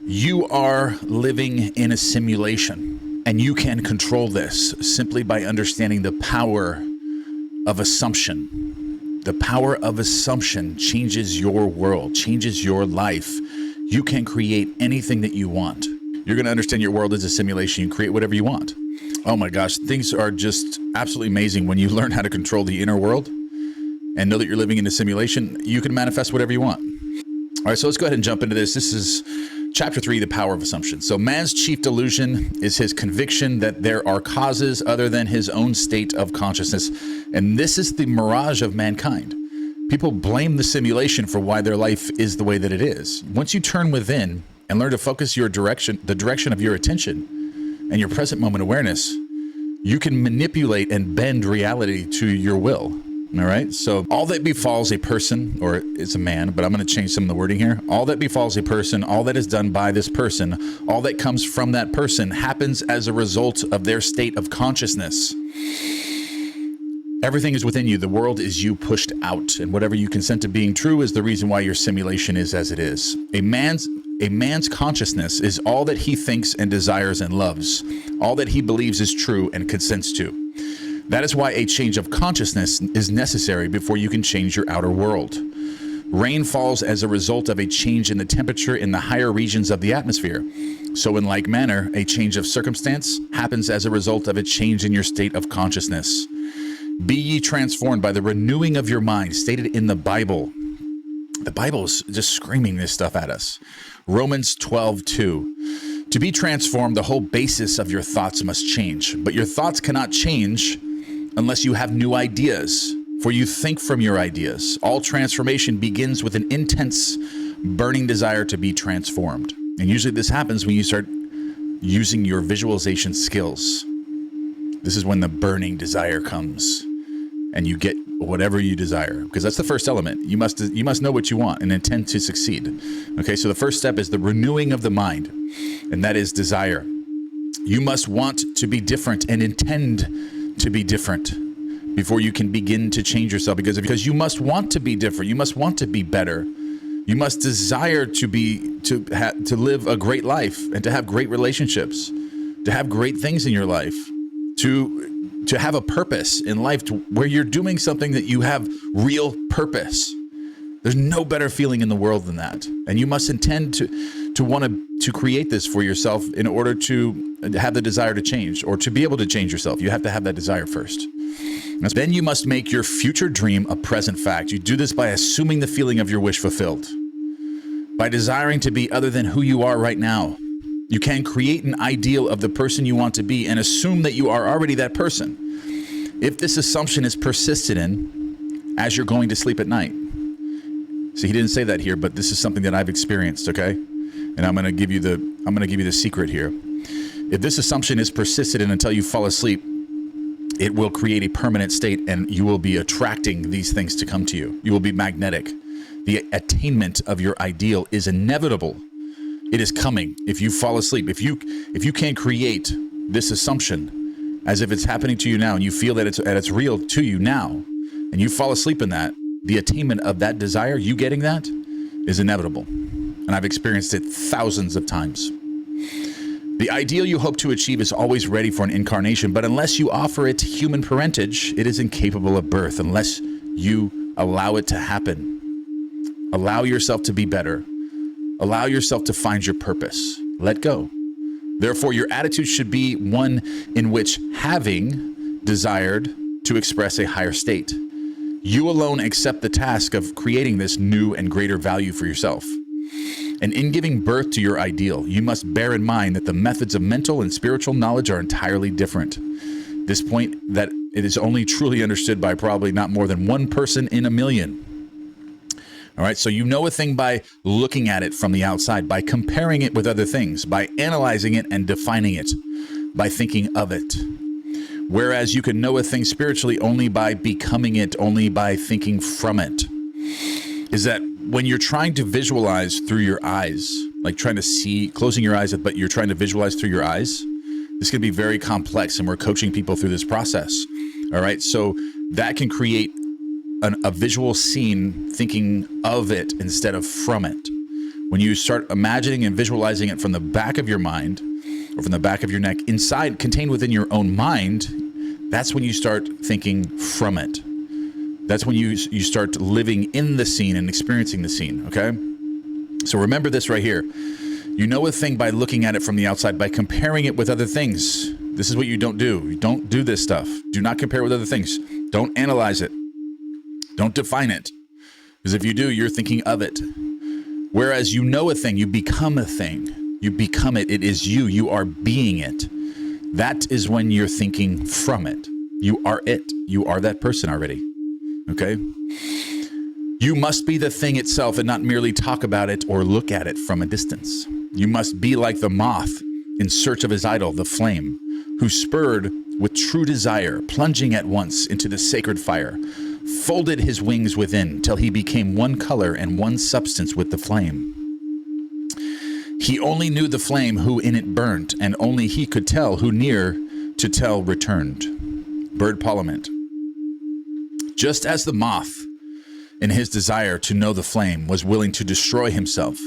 You are living in a simulation, and you can control this simply by understanding the power of assumption. The power of assumption changes your world, changes your life. You can create anything that you want. You're going to understand your world is a simulation. You create whatever you want. Oh my gosh, things are just absolutely amazing when you learn how to control the inner world and know that you're living in a simulation. You can manifest whatever you want. All right, so let's go ahead and jump into this. This is Chapter 3, the power of assumption. So man's chief delusion is his conviction that there are causes other than his own state of consciousness. And this is the mirage of mankind. People blame the simulation for why their life is the way that it is. Once you turn within and learn to focus the direction of your attention and your present moment awareness, you can manipulate and bend reality to your will. All right. So all that befalls a person, or it's a man, but I'm going to change some of the wording here. All that befalls a person, all that is done by this person, all that comes from that person happens as a result of their state of consciousness. Everything is within you. The world is you pushed out, and whatever you consent to being true is the reason why your simulation is as it is. A man's consciousness is all that he thinks and desires and loves, all that he believes is true and consents to. That is why a change of consciousness is necessary before you can change your outer world. Rain falls as a result of a change in the temperature in the higher regions of the atmosphere. So in like manner, a change of circumstance happens as a result of a change in your state of consciousness. Be ye transformed by the renewing of your mind, stated in the Bible. The Bible is just screaming this stuff at us. Romans 12:2. To be transformed, the whole basis of your thoughts must change. But your thoughts cannot change unless you have new ideas, for you think from your ideas. All transformation begins with an intense, burning desire to be transformed. And usually this happens when you start using your visualization skills. This is when the burning desire comes and you get whatever you desire, because that's the first element. You must know what you want and intend to succeed. Okay, so the first step is the renewing of the mind, and that is desire. You must want to be different and intend to be different before you can begin to change yourself, because you must want to be different. You must want to be better. You must desire to live a great life and to have great relationships, to have great things in your life, to have a purpose in life, to where you're doing something that you have real purpose. There's no better feeling in the world than that. And you must intend to want to create this for yourself in order to have the desire to change, or to be able to change yourself. You have to have that desire first. Then you must make your future dream a present fact. You do this by assuming the feeling of your wish fulfilled, by desiring to be other than who you are right now. You can create an ideal of the person you want to be and assume that you are already that person. If this assumption is persisted in as you're going to sleep at night. See, he didn't say that here, but this is something that I've experienced, okay? And I'm going to give you the secret here. If this assumption is persisted in until you fall asleep, it will create a permanent state, and you will be attracting these things to come to you. You will be magnetic. The attainment of your ideal is inevitable. It is coming if you fall asleep. If you can't create this assumption as if it's happening to you now, and you feel that it's real to you now, and you fall asleep in that, the attainment of that desire, you getting that, is inevitable. And I've experienced it thousands of times. The ideal you hope to achieve is always ready for an incarnation, but unless you offer it human parentage, it is incapable of birth unless you allow it to happen. Allow yourself to be better. Allow yourself to find your purpose. Let go. Therefore, your attitude should be one in which, having desired to express a higher state, you alone accept the task of creating this new and greater value for yourself. And in giving birth to your ideal, you must bear in mind that the methods of mental and spiritual knowledge are entirely different. This point that it is only truly understood by probably not more than one person in a million. All right, so you know a thing by looking at it from the outside, by comparing it with other things, by analyzing it and defining it, by thinking of it. Whereas you can know a thing spiritually only by becoming it, only by thinking from it. Is that when you're trying to visualize through your eyes, like trying to see, closing your eyes, but you're trying to visualize through your eyes, this can be very complex, and we're coaching people through this process. All right, so that can create a visual scene thinking of it instead of from it. When you start imagining and visualizing it from the back of your mind or from the back of your neck, inside, contained within your own mind, that's when you start thinking from it. That's when you start living in the scene and experiencing the scene, okay? So remember this right here. You know a thing by looking at it from the outside, by comparing it with other things. This is what you don't do. You don't do this stuff. Do not compare it with other things. Don't analyze it. Don't define it. Because if you do, you're thinking of it. Whereas you know a thing, you become a thing. You become it. It is you. You are being it. That is when you're thinking from it. You are it. You are that person already. Okay? You must be the thing itself and not merely talk about it or look at it from a distance. You must be like the moth in search of his idol, the flame, who spurred with true desire, plunging at once into the sacred fire, folded his wings within till he became one color and one substance with the flame. He only knew the flame who in it burnt, and only he could tell who near to tell returned. Bird Parliament. Just as the moth, in his desire to know the flame, was willing to destroy himself,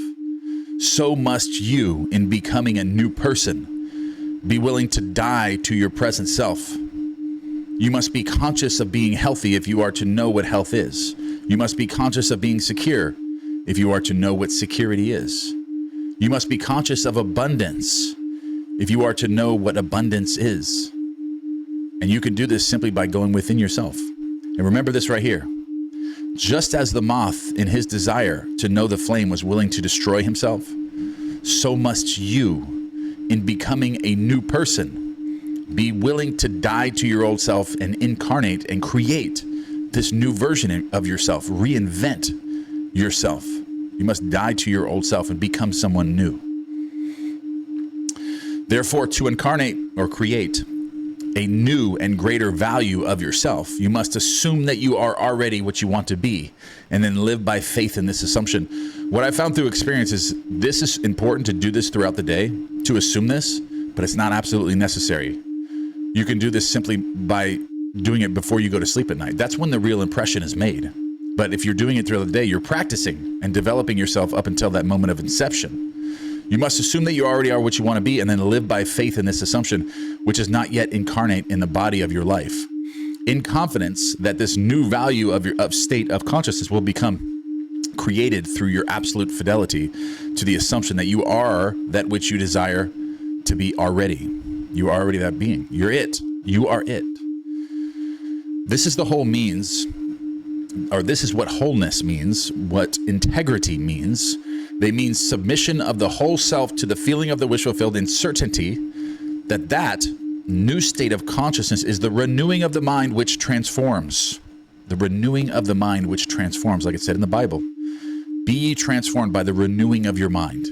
so must you, in becoming a new person, be willing to die to your present self. You must be conscious of being healthy if you are to know what health is. You must be conscious of being secure if you are to know what security is. You must be conscious of abundance if you are to know what abundance is. And you can do this simply by going within yourself. And remember this right here. Just as the moth in his desire to know the flame was willing to destroy himself, so must you, in becoming a new person, be willing to die to your old self and incarnate and create this new version of yourself, reinvent yourself. You must die to your old self and become someone new. Therefore, to incarnate or create a new and greater value of yourself, you must assume that you are already what you want to be, and then live by faith in this assumption. What I found through experience is this is important to do this throughout the day, to assume this, but it's not absolutely necessary. You can do this simply by doing it before you go to sleep at night. That's when the real impression is made. But if you're doing it throughout the day, you're practicing and developing yourself up until that moment of inception. You must assume that you already are what you want to be and then live by faith in this assumption, which is not yet incarnate in the body of your life. In confidence that this new value of your state of consciousness will become created through your absolute fidelity to the assumption that you are that which you desire to be already. You are already that being. You're it. You are it. This is the whole means, or this is what wholeness means, what integrity means. They mean submission of the whole self to the feeling of the wish fulfilled in certainty that that new state of consciousness is the renewing of the mind which transforms. The renewing of the mind which transforms, like it said in the Bible. Be ye transformed by the renewing of your mind.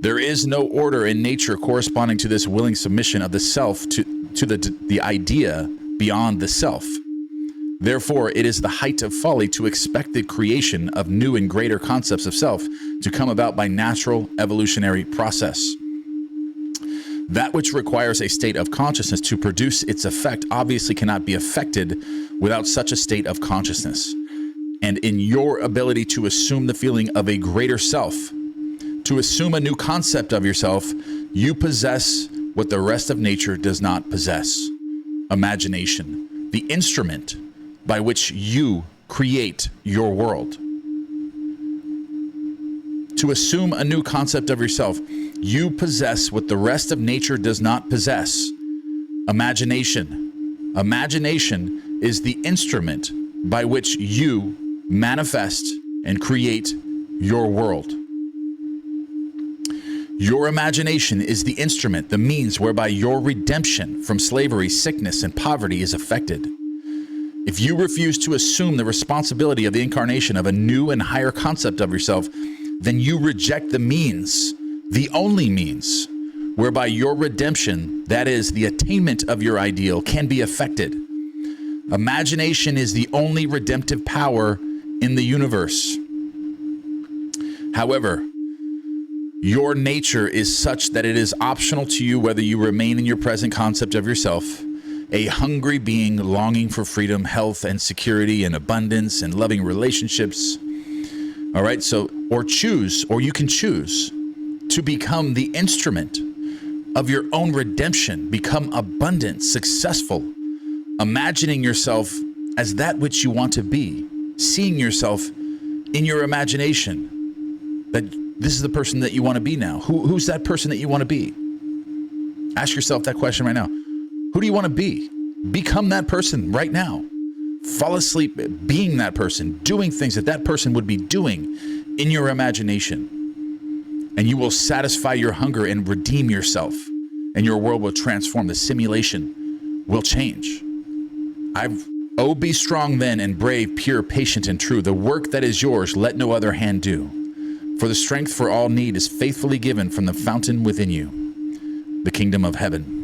There is no order in nature corresponding to this willing submission of the self to the idea beyond the self. Therefore, it is the height of folly to expect the creation of new and greater concepts of self to come about by natural evolutionary process. That which requires a state of consciousness to produce its effect obviously cannot be affected without such a state of consciousness. And in your ability to assume the feeling of a greater self, to assume a new concept of yourself, you possess what the rest of nature does not possess: imagination, the instrument by which you create your world. To assume a new concept of yourself, you possess what the rest of nature does not possess: imagination. Imagination is the instrument by which you manifest and create your world. Your imagination is the instrument, the means whereby your redemption from slavery, sickness, and poverty is effected. If you refuse to assume the responsibility of the incarnation of a new and higher concept of yourself, then you reject the means, the only means, whereby your redemption, that is, the attainment of your ideal, can be effected. Imagination is the only redemptive power in the universe. However, your nature is such that it is optional to you whether you remain in your present concept of yourself, a hungry being longing for freedom, health, and security, and abundance, and loving relationships, All right, so, or you can choose to become the instrument of your own redemption, become abundant, successful, imagining yourself as that which you want to be, seeing yourself in your imagination, that this is the person that you want to be now. Who's that person that you want to be? Ask yourself that question right now. Who do you want to be? Become that person right now. Fall asleep being that person, doing things that that person would be doing in your imagination. And you will satisfy your hunger and redeem yourself. And your world will transform. The simulation will change. Be strong then and brave, pure, patient, and true. The work that is yours, let no other hand do. For the strength for all need is faithfully given from the fountain within you, the kingdom of heaven.